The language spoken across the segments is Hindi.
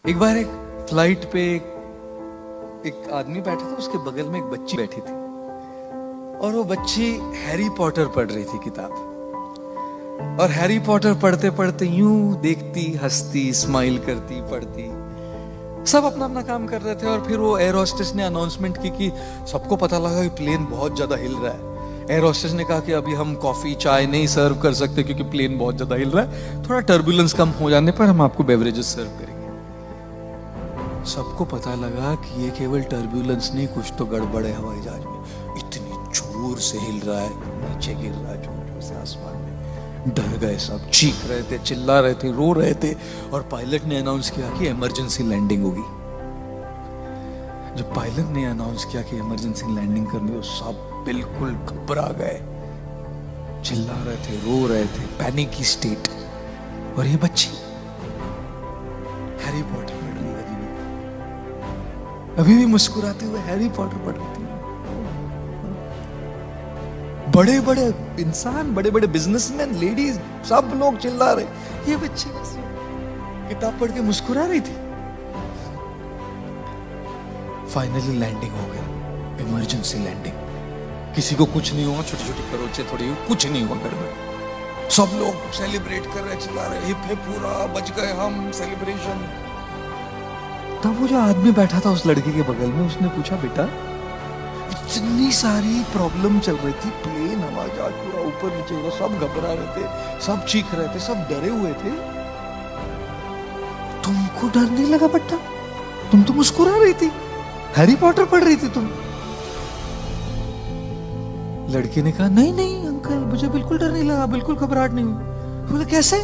एक बार एक फ्लाइट पे एक आदमी बैठा था, उसके बगल में एक बच्ची बैठी थी और वो बच्ची हैरी पॉटर पढ़ रही थी किताब। और हैरी पॉटर पढ़ते पढ़ते यूं देखती, हंसती, स्माइल करती, पढ़ती, सब अपना अपना काम कर रहे थे। और फिर वो एयर होस्टेस ने अनाउंसमेंट की कि सबको पता लगा कि प्लेन बहुत ज्यादा हिल रहा है। एयर होस्टेस ने कहा कि अभी हम कॉफी चाय नहीं सर्व कर सकते क्योंकि प्लेन बहुत ज्यादा हिल रहा है, थोड़ा टर्बुलेंस कम हो जाने पर हम आपको बेवरेजेस सर्व करेंगे। सबको पता लगा कि ये केवल टर्बुलेंस नहीं, कुछ तो गड़बड़ है हवाई जहाज में। इतनी जोर से हिल रहा है, नीचे गिर रहा है जोर जोर से आसमान में। डर गए सब, चीख रहे थे, चिल्ला रहे थे, रो रहे थे। और पायलट ने अनाउंस किया कि इमरजेंसी लैंडिंग होगी। जब पायलट ने अनाउंस किया कि इमरजेंसी लैंडिंग करनी हो, सब बिल्कुल घबरा गए, चिल्ला रहे थे, रो रहे थे, पैनिक की स्टेट। और ये बच्ची हैरी पॉटर पढ़ रही है, अभी भी मुस्कुराते हुए हैरी पॉटर पढ़ रही थी। बड़े बड़े इंसान, बड़े बड़े बिजनेसमैन, लेडीज, सब लोग चिल्ला रहे, ये बच्ची किताब पढ़ के मुस्कुरा रही थी। फाइनली लैंडिंग हो गई, इमरजेंसी लैंडिंग। किसी को कुछ नहीं हुआ, छोटी छोटी खरोंचे थोड़ी हुई, कुछ नहीं हुआ गड़बड़। सब लोग सेलिब्रेट कर रहे, चिल्ला रहे, हिप हिप पूरा, बच गए हम, सेलिब्रेशन। तब वो जो आदमी बैठा था उस लड़की के बगल में, उसने पूछा, बेटा इतनी सारी प्रॉब्लम चल रही थी, प्लेन हवाई जहाज पूरा ऊपर नीचे हुआ, सब घबरा रहे थे, सब चीख रहे थे, सब डरे हुए थे, तुमको डर नहीं लगा बेटा? तुम तो मुस्कुरा रही थी, हैरी पॉटर पढ़ रही थी तुम। लड़की ने कहा, नहीं नहीं अंकल, मुझे बिल्कुल डर नहीं लगा, बिल्कुल घबराहट नहीं हुई। बोले कैसे?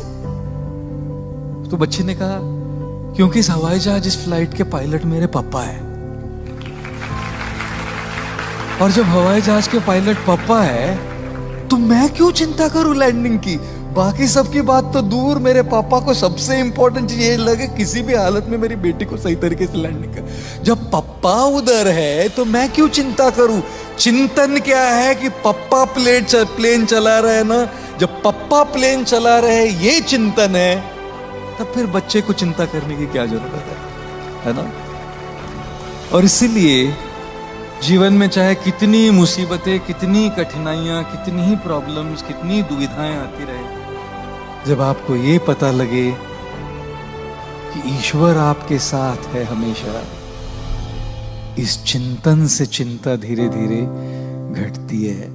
तो बच्ची ने कहा, क्योंकि इस हवाई जहाज, इस फ्लाइट के पायलट मेरे पापा है। और जब हवाई जहाज के पायलट पापा है तो मैं क्यों चिंता करूं लैंडिंग की? बाकी सबकी बात तो दूर, मेरे पापा को सबसे इंपॉर्टेंट चीज ये लगे किसी भी हालत में मेरी बेटी को सही तरीके से लैंडिंग कर। जब पापा उधर है तो मैं क्यों चिंता करूं? चिंतन क्या है कि पापा प्लेन चला रहे हैं ना, जब पापा प्लेन चला रहे ये चिंतन है, तब फिर बच्चे को चिंता करने की क्या जरूरत है ना? और इसीलिए जीवन में चाहे कितनी मुसीबतें, कितनी कठिनाइयां, कितनी ही प्रॉब्लम्स, कितनी दुविधाएं आती रहे, जब आपको ये पता लगे कि ईश्वर आपके साथ है हमेशा, इस चिंतन से चिंता धीरे धीरे घटती है।